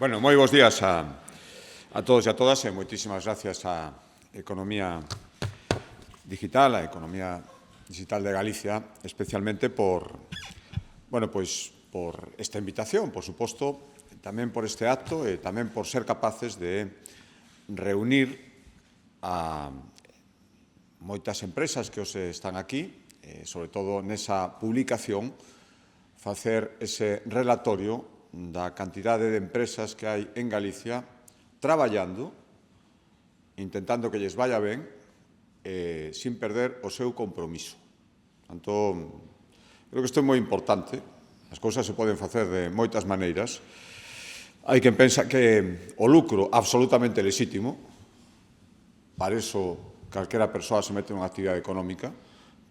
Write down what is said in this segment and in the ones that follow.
Bueno, moi bons días a todos e a todas e moitísimas gracias á Economía Digital, a Economía Digital de Galicia, especialmente por esta invitación, por suposto, tamén por este acto e tamén por ser capaces de reunir a moitas empresas que hoxe están aquí, sobre todo nesa publicación, facer ese relatorio da cantidade de empresas que hai en Galicia traballando, intentando que lles vaya ben, sin perder o seu compromiso. Tanto, creo que isto é moi importante. As cousas se poden facer de moitas maneiras. Hai quen pensa que o lucro absolutamente lexítimo, para iso calquera persoa se mete nunha actividade económica,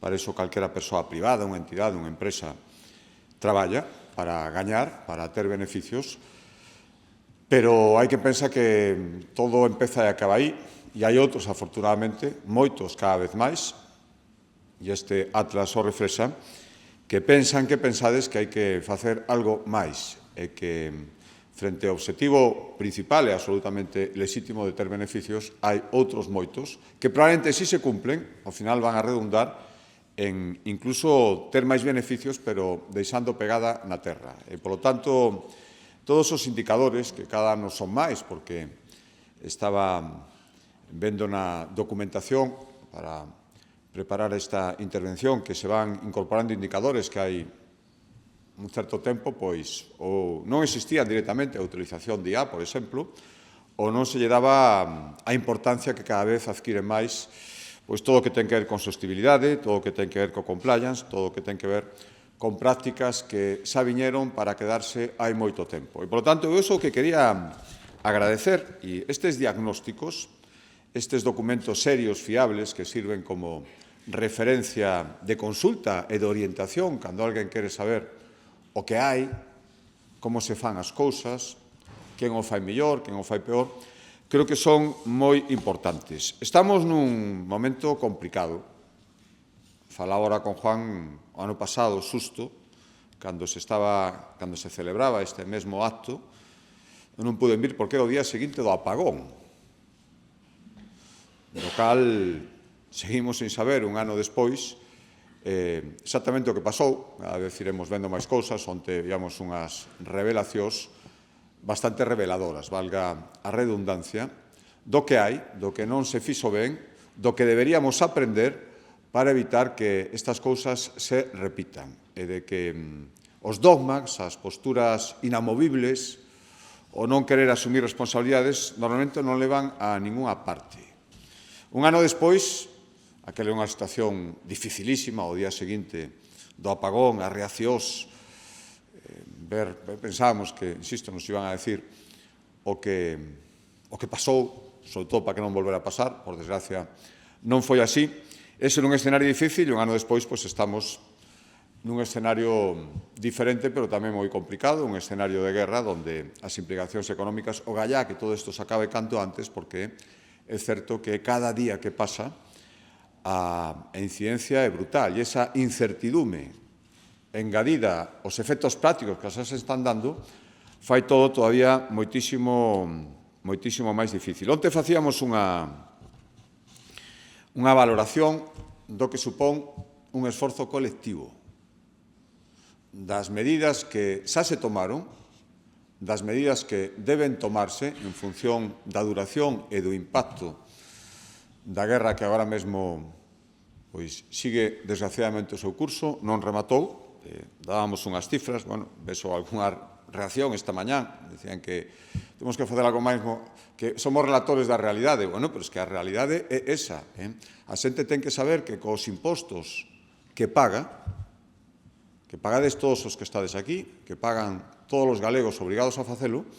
para iso calquera persoa privada, unha entidade, unha empresa, traballa para gañar, para ter beneficios, pero hai quen pensa que todo empeza e acaba aí, e hai outros, afortunadamente, moitos cada vez máis, e este atlas o reflexa, que pensan que pensades que hai que facer algo máis, e que frente ao obxectivo principal e absolutamente lexítimo de ter beneficios, hai outros moitos que probablemente si se cumplen, ao final van a redundar en incluso ter máis beneficios, pero deixando pegada na terra. E, polo tanto, todos os indicadores, que cada ano son máis, porque estaba vendo na documentación para preparar esta intervención que se van incorporando indicadores que hai un certo tempo, pois, ou non existían directamente a utilización de IA, por exemplo, ou non se lle daba a importancia que cada vez adquire máis pois todo o que ten que ver con sostenibilidade, todo o que ten que ver co compliance, todo o que ten que ver con prácticas que xa viñeron para quedarse hai moito tempo. E, por lo tanto, eu iso que quería agradecer, e estes diagnósticos, estes documentos serios, fiables, que sirven como referencia de consulta e de orientación cando alguén quere saber o que hai, como se fan as cousas, quen o fai mellor, quen o fai peor, creo que son moi importantes. Estamos nun momento complicado. Falaba ahora con Juan o ano pasado, susto, cando se celebraba este mesmo acto, non pude vir porque era o día seguinte do apagón. No cal seguimos sin saber un ano despois exactamente o que pasou. A vez iremos vendo máis cousas, onte víamos unhas revelacións bastante reveladoras, valga a redundancia, do que hai, do que non se fixo ben, do que deberíamos aprender para evitar que estas cousas se repitan e de que os dogmas, as posturas inamovibles, o non querer asumir responsabilidades, normalmente non levan a ningunha parte. Un ano despois, aquela é unha situación dificilísima, o día seguinte do apagón, as reaccións, pensábamos que, insisto, nos iban a decir o que pasou, sobre todo para que non volvera a pasar, por desgracia non foi así. Ese era un escenario difícil e un ano despois estamos nun escenario diferente, pero tamén moi complicado, un escenario de guerra onde as implicacións económicas, o gallá que todo isto se acabe canto antes, porque é certo que cada día que pasa a incidencia é brutal e esa incertidume engadida os efectos prácticos que se están dando, fai todo todavía moitísimo máis difícil. Onte facíamos unha valoración do que supón un esforzo colectivo das medidas que xa se tomaron, das medidas que deben tomarse en función da duración e do impacto da guerra que agora mesmo sigue desgraciadamente o seu curso, non rematou. Dábamos unhas cifras, vexo algunha reacción esta mañá, decían que temos que facer algo máis, que somos relatores da realidade. Pero é que a realidade é esa. A xente ten que saber que cos impostos que pagades todos os que estades aquí, que pagan todos os galegos obrigados a facelo,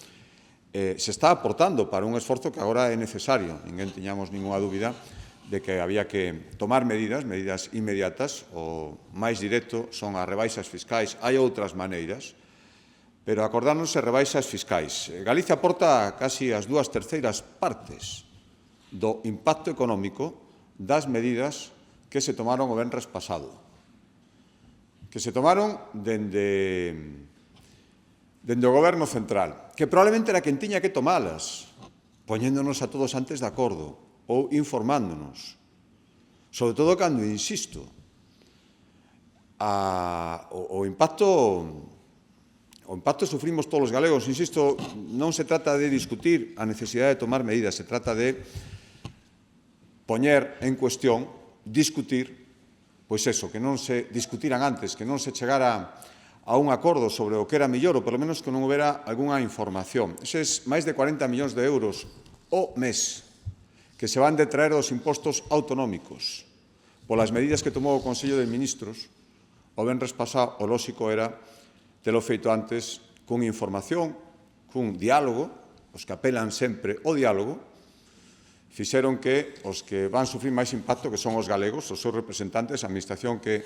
se está aportando para un esforzo que agora é necesario. Ninguén tiñamos ninguna dúbida de que había que tomar medidas inmediatas. O máis directo son as rebaixas fiscais. Hai outras maneiras, pero acordáronse rebaixas fiscais. Galicia aporta casi as 2/3 partes do impacto económico das medidas que se tomaron o venres pasado. Que se tomaron dende dende o Goberno central, que probablemente era quen tiña que tomalas, poñéndonos a todos antes de acordo ou informándonos. Sobre todo cando, insisto, o impacto sufrimos todos os galegos. Insisto, non se trata de discutir a necesidade de tomar medidas, se trata de poñer en cuestión, discutir, pois eso, que non se discutiran antes, que non se chegara a un acordo sobre o que era mellor, ou polo menos que non houbera algunha información. Eses máis de 40 millóns de euros o mes que se van detraer dos impostos autonómicos polas medidas que tomou o Consello de Ministros o venres pasado, o lóxico era telo feito antes cunha información, cun diálogo, os que apelan sempre ao diálogo, fixeron que os que van sufrir máis impacto, que son os galegos, os seus representantes, a administración que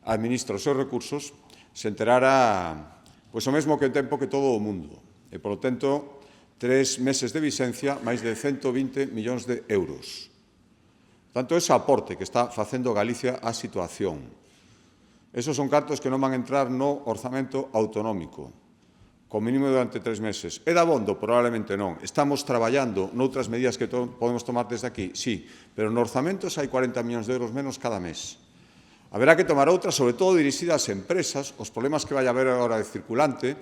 administra os seus recursos, se enterara pois o mesmo que o tempo que todo o mundo. E, polo tanto, 3 meses de vigencia, máis de 120 millóns de euros. Tanto, ese aporte que está facendo Galicia á situación. Esos son cartos que non van a entrar no orzamento autonómico, con mínimo durante 3 meses. É dabondo? Probablemente non. Estamos traballando noutras medidas que podemos tomar desde aquí? Sí, pero no orzamentos hai 40 millóns de euros menos cada mes. Haberá que tomar outras, sobre todo dirixidas ás empresas, os problemas que vai haber agora de circulante,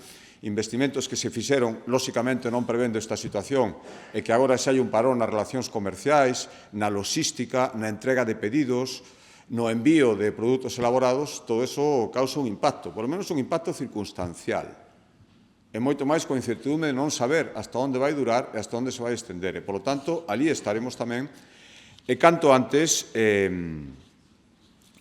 investimentos que se fixeron, lóxicamente non prevendo esta situación, e que agora xa hai un parón nas relacións comerciais, na logística, na entrega de pedidos, no envío de produtos elaborados, todo eso causa un impacto, por lo menos un impacto circunstancial. E moito máis con incertidumbre de non saber hasta onde vai durar e hasta onde se vai estender. E, polo tanto, ali estaremos tamén, e canto antes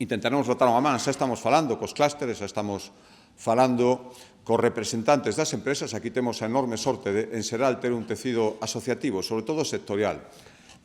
intentaremos botar unha man. Xa estamos falando cos clústeres, xa estamos falando cos representantes das empresas. Aquí temos a enorme sorte de, en Seral, ter un tecido asociativo, sobre todo sectorial,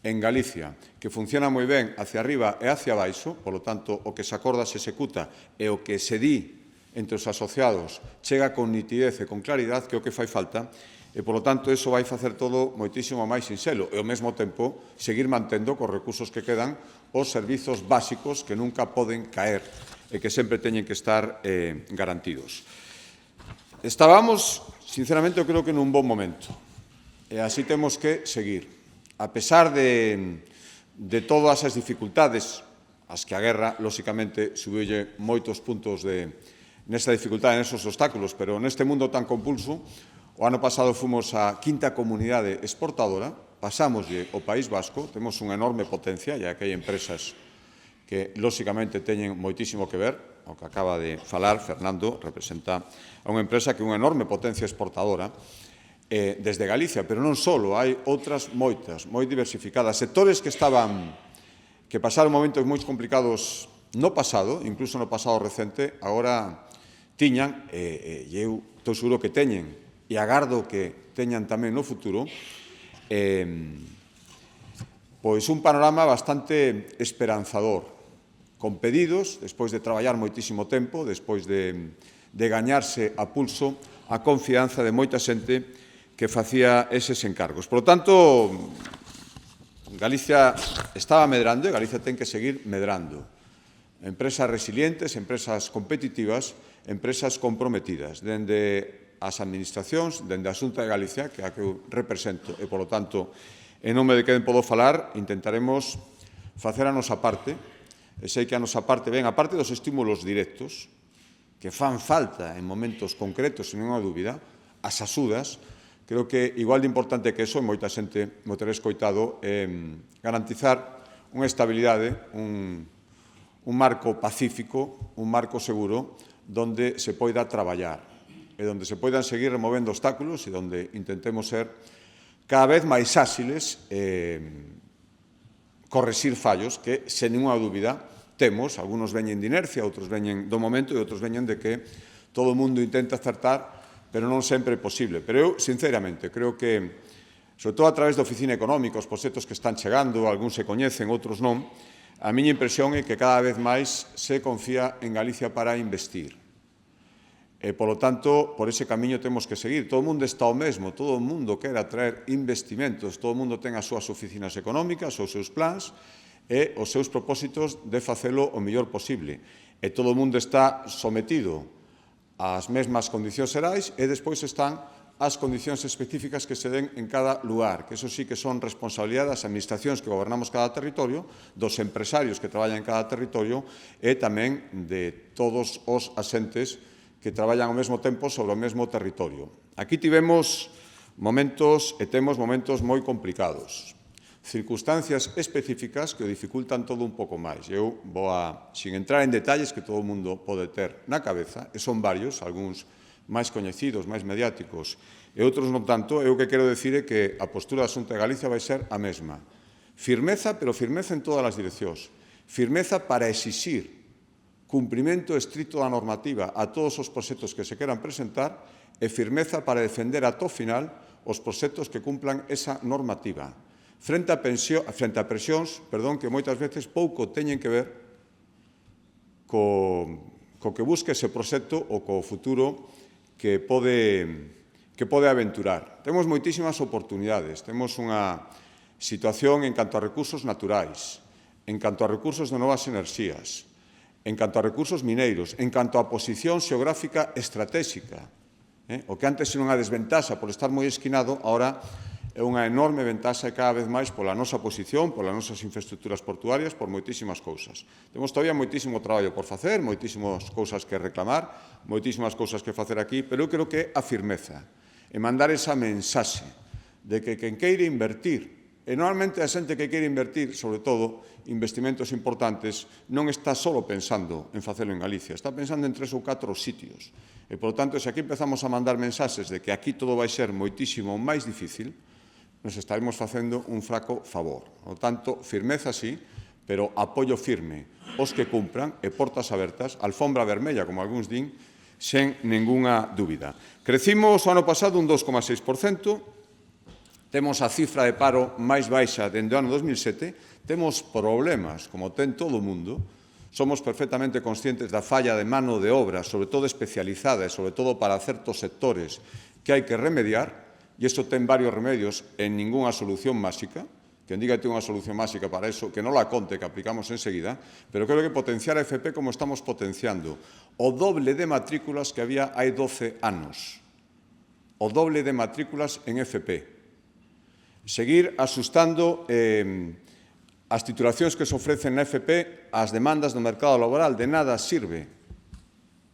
en Galicia, que funciona moi ben hacia arriba e hacia abaixo, polo tanto, o que se acorda se executa e o que se di entre os asociados chega con nitidez e con claridade, que é o que fai falta, e, polo tanto, iso vai facer todo moitísimo máis sinxelo e, ao mesmo tempo, seguir mantendo cos recursos que quedan os servizos básicos que nunca poden caer e que sempre teñen que estar garantidos. Estábamos, sinceramente, eu creo que nun bon momento, e así temos que seguir. A pesar de todas as dificultades, as que a guerra, lóxicamente, subiulle moitos puntos nesta dificultade, nesos obstáculos, pero neste mundo tan compulso, o ano pasado fomos a quinta comunidade exportadora, pasámoslle o País Vasco, temos unha enorme potencia, e aquí hai empresas que, lóxicamente, teñen moitísimo que ver. O que acaba de falar Fernando representa a unha empresa que é unha enorme potencia exportadora desde Galicia, pero non só, hai outras moitas, moi diversificadas. Sectores que pasaron momentos moi complicados no pasado, incluso no pasado recente, agora tiñan, e eu estou seguro que teñen, e agardo que teñan tamén no futuro, pois un panorama bastante esperanzador, con pedidos, despois de traballar moitísimo tempo, despois de gañarse a pulso a confianza de moita xente que facía eses encargos. Por lo tanto, Galicia estaba medrando e Galicia ten que seguir medrando. Empresas resilientes, empresas competitivas, empresas comprometidas, dende as administracións, dende a Xunta de Galicia, que é a que eu represento, e, polo tanto, en nome de quen podo falar, intentaremos facer a nosa parte, e sei que a nosa parte ven, a parte dos estímulos directos, que fan falta en momentos concretos, sen ninguna dúbida, as axudas, creo que igual de importante que eso, e moita xente mo terá escoitado, garantizar unha estabilidade, un marco pacífico, un marco seguro, donde se poida traballar, e donde se poidan seguir removendo obstáculos e donde intentemos ser cada vez máis áxiles correxir fallos que, sen ninguna dúbida, temos. Algunos veñen de inercia, outros veñen do momento e outros veñen de que todo o mundo intenta acertar, pero non sempre é posible. Pero eu, sinceramente, creo que, sobre todo a través da Oficina Económica, os proxectos que están chegando, algúns se coñecen, outros non, a miña impresión é que cada vez máis se confía en Galicia para investir. E, polo tanto, por ese camiño temos que seguir. Todo o mundo está o mesmo, todo o mundo quere atraer investimentos, todo o mundo ten as súas oficinas económicas, os seus plans e os seus propósitos de facelo o mellor posible. E todo o mundo está sometido as mesmas condicións xerais e despois están as condicións específicas que se den en cada lugar, que eso sí que son responsabilidade das administracións que gobernamos cada territorio, dos empresarios que traballan en cada territorio e tamén de todos os asentes que traballan ao mesmo tempo sobre o mesmo territorio. Aquí tivemos momentos e temos momentos moi complicados, circunstancias específicas que o dificultan todo un pouco máis. Eu vou sin entrar en detalles que todo o mundo pode ter na cabeza, e son varios, algúns máis coñecidos, máis mediáticos, e outros non tanto, eu o que quero dicir é que a postura da Xunta de Galicia vai ser a mesma. Firmeza, pero firmeza en todas as direccións. Firmeza para exixir cumprimento estricto da normativa a todos os proxectos que se queran presentar e firmeza para defender ata o final os proxectos que cumplan esa normativa. Frente a presións que moitas veces pouco teñen que ver co que busque ese proxecto ou co futuro que pode aventurar. Temos moitísimas oportunidades, temos unha situación en canto a recursos naturais, en canto a recursos de novas enerxías, en canto a recursos mineiros, en canto a posición xeográfica estratégica. O que antes era unha desventaxa por estar moi esquinado, agora é unha enorme ventaxa cada vez máis pola nosa posición, polas nosas infraestructuras portuarias, por moitísimas cousas. Temos todavía moitísimo traballo por facer, moitísimas cousas que reclamar, moitísimas cousas que facer aquí, pero eu creo que a firmeza e mandar esa mensaxe de que quen queire invertir, e normalmente a xente que queire invertir, sobre todo, investimentos importantes, non está só pensando en facelo en Galicia, está pensando en 3 ou 4 sitios. E, por tanto, se aquí empezamos a mandar mensaxes de que aquí todo vai ser moitísimo máis difícil, nos estaremos facendo un fraco favor. Por tanto, firmeza sí, pero apoio firme os que cumpran e portas abertas, alfombra vermella, como algúns din, sen ningunha dúbida. Crecimos o ano pasado un 2,6%, temos a cifra de paro máis baixa dende o ano 2007, temos problemas, como ten todo o mundo, somos perfectamente conscientes da falla de mano de obra, sobre todo especializada e sobre todo para certos sectores que hai que remediar, e isto ten varios remedios en ningunha solución máxica. Quen diga que ten unha solución máxica para eso, que non la conte, que aplicamos enseguida, pero creo que potenciar a FP como estamos potenciando o doble de matrículas que había hai 12 anos. O doble de matrículas en FP. Seguir asustando as titulacións que se ofrecen na FP ás demandas do mercado laboral. De nada sirve.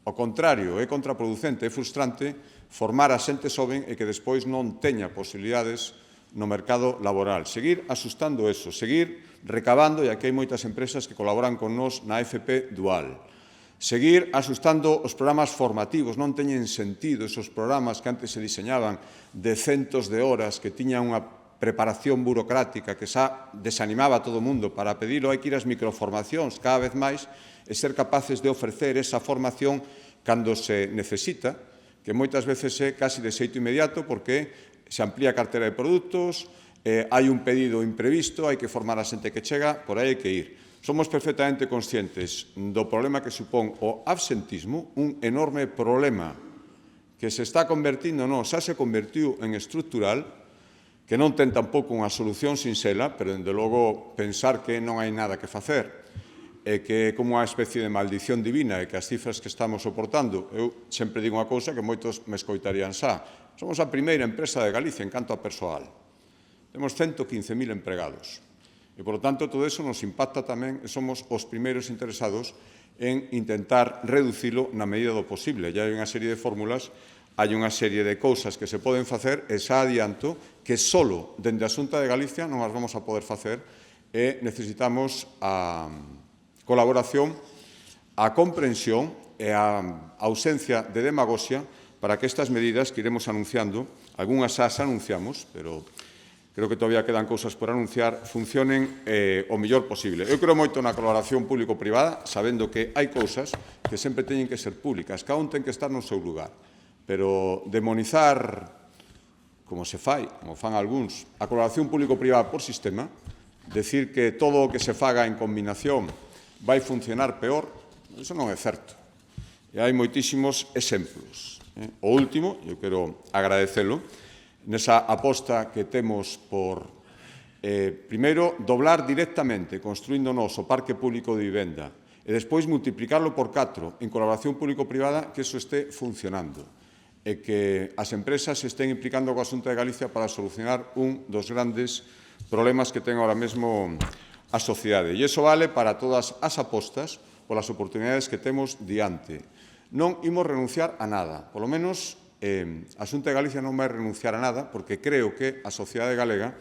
Ao contrario, é contraproducente, é frustrante formar a xente xoven e que despois non teña posibilidades no mercado laboral. Seguir asustando eso, seguir recabando, e aquí hai moitas empresas que colaboran con nós na FP Dual. Seguir asustando os programas formativos, non teñen sentido esos programas que antes se diseñaban de centos de horas, que tiñan unha preparación burocrática que xa desanimaba a todo o mundo para pedilo. Hai que ir ás microformacións cada vez máis e ser capaces de ofrecer esa formación cando se necesita, que moitas veces é casi de xeito inmediato porque se amplía a cartera de produtos, hai un pedido imprevisto, hai que formar a xente que chega, por aí hai que ir. Somos perfectamente conscientes do problema que supón o absentismo, un enorme problema que se está convertindo, xa se convertiu en estrutural, que non ten tampouco unha solución sinxela, pero, dende logo, pensar que non hai nada que facer e que é como unha especie de maldición divina e que as cifras que estamos soportando, eu sempre digo unha cousa que moitos me escoitarían xa, somos a primeira empresa de Galicia en canto a persoal. Temos 115.000 empregados. E, por tanto, todo eso nos impacta tamén e somos os primeiros interesados en intentar reducilo na medida do posible. Ya hai unha serie de fórmulas, hai unha serie de cousas que se poden facer e xa adianto que solo dende a Xunta de Galicia non as vamos a poder facer e necesitamos a colaboración, a comprensión e a ausencia de demagoxia para que estas medidas que iremos anunciando, algunhas xa anunciamos, pero creo que todavía quedan cousas por anunciar, funcionen o mellor posible. Eu creo moito na colaboración público-privada, sabendo que hai cousas que sempre teñen que ser públicas, cada un ten que estar no seu lugar, pero demonizar, como se fai, como fan algúns, a colaboración público-privada por sistema, decir que todo o que se faga en combinación vai funcionar peor, iso non é certo. E hai moitísimos exemplos. O último, eu quero agradecelo, nesa aposta que temos por, primeiro, doblar directamente, construindo o parque público de vivenda e despois multiplicarlo por 4 en colaboración público-privada, que eso este funcionando e que as empresas se estén implicando coa Xunta de Galicia para solucionar un dos grandes problemas que ten ahora mesmo a sociedade. E iso vale para todas as apostas polas oportunidades que temos diante. Non imos renunciar a nada, polo menos a Xunta de Galicia non vai renunciar a nada, porque creo que a sociedade galega,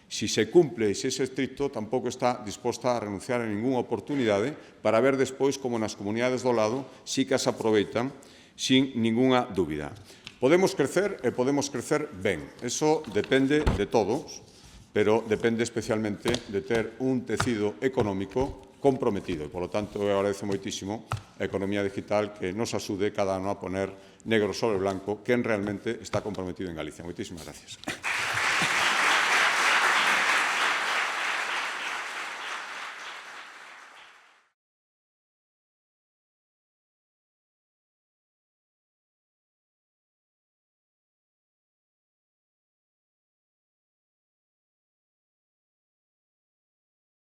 si se cumple e se é estricto, tampouco está disposta a renunciar a ninguna oportunidade para ver despois como nas comunidades do lado sí que as aproveitan sin ninguna dúbida. Podemos crecer e podemos crecer ben. Eso depende de todos, pero depende especialmente de ter un tecido económico comprometido. E, polo tanto, eu agradezo moitísimo a economía digital que nos axude cada ano a poner negro sobre blanco quen realmente está comprometido en Galicia. Moitísimas gracias.